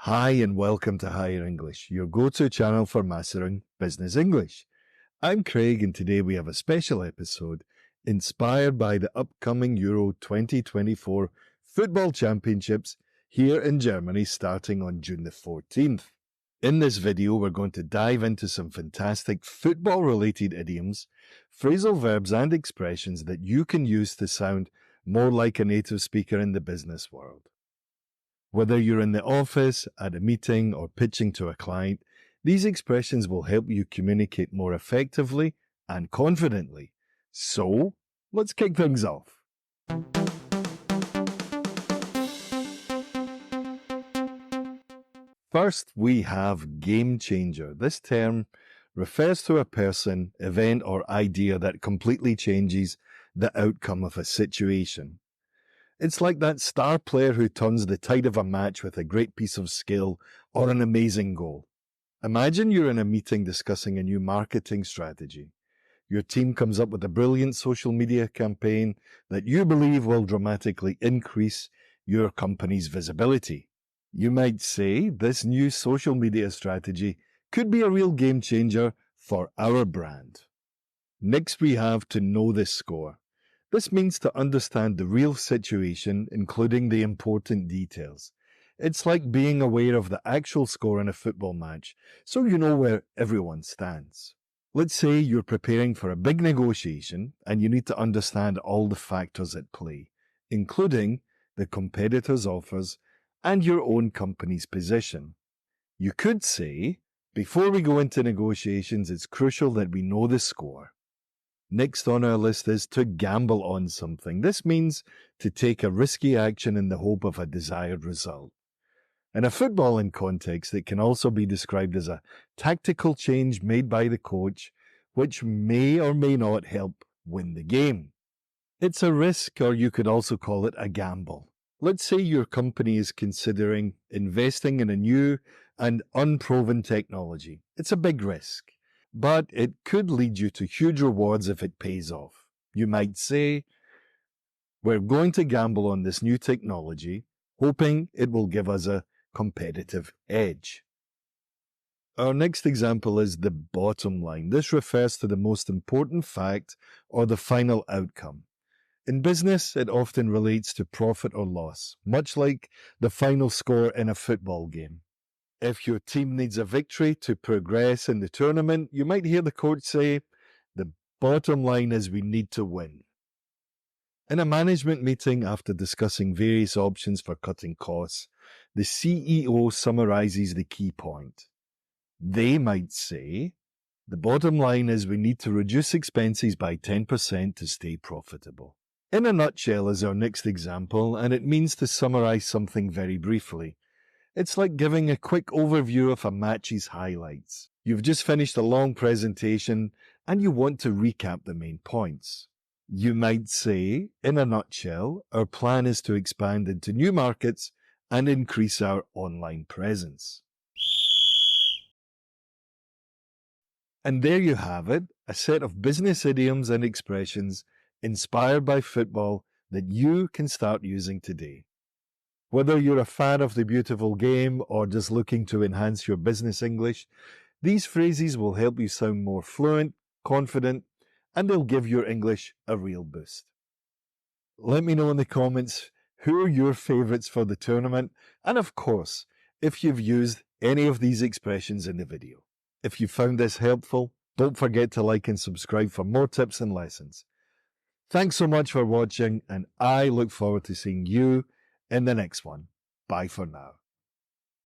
Hi and welcome to Higher English, your go-to channel for mastering business English. I'm Craig and today we have a special episode inspired by the upcoming Euro 2024 Football Championships here in Germany starting on June the 14th. In this video, we're going to dive into some fantastic football-related idioms, phrasal verbs and expressions that you can use to sound more like a native speaker in the business world. Whether you're in the office, at a meeting, or pitching to a client, these expressions will help you communicate more effectively and confidently. So, let's kick things off. First, we have game changer. This term refers to a person, event, or idea that completely changes the outcome of a situation. It's like that star player who turns the tide of a match with a great piece of skill or an amazing goal. Imagine you're in a meeting discussing a new marketing strategy. Your team comes up with a brilliant social media campaign that you believe will dramatically increase your company's visibility. You might say this new social media strategy could be a real game changer for our brand. Next, we have to know the score. This means to understand the real situation, including the important details. It's like being aware of the actual score in a football match, so you know where everyone stands. Let's say you're preparing for a big negotiation and you need to understand all the factors at play, including the competitors' offers and your own company's position. You could say, before we go into negotiations, it's crucial that we know the score. Next on our list is to gamble on something. This means to take a risky action in the hope of a desired result. In a footballing context, it can also be described as a tactical change made by the coach, which may or may not help win the game. It's a risk, or you could also call it a gamble. Let's say your company is considering investing in a new and unproven technology. It's a big risk, but it could lead you to huge rewards if it pays off. You might say, we're going to gamble on this new technology, hoping it will give us a competitive edge. Our next example is the bottom line. This refers to the most important fact or the final outcome. In business, it often relates to profit or loss, much like the final score in a football game. If your team needs a victory to progress in the tournament, you might hear the coach say, the bottom line is we need to win. In a management meeting, after discussing various options for cutting costs, the CEO summarizes the key point. They might say, the bottom line is we need to reduce expenses by 10% to stay profitable. In a nutshell is our next example, and it means to summarize something very briefly. It's like giving a quick overview of a match's highlights. You've just finished a long presentation and you want to recap the main points. You might say, in a nutshell, our plan is to expand into new markets and increase our online presence. And there you have it, a set of business idioms and expressions inspired by football that you can start using today. Whether you're a fan of the beautiful game or just looking to enhance your business English, these phrases will help you sound more fluent, confident, and they'll give your English a real boost. Let me know in the comments who are your favorites for the tournament, and of course, if you've used any of these expressions in the video. If you found this helpful, don't forget to like and subscribe for more tips and lessons. Thanks so much for watching, and I look forward to seeing you in the next one. Bye for now.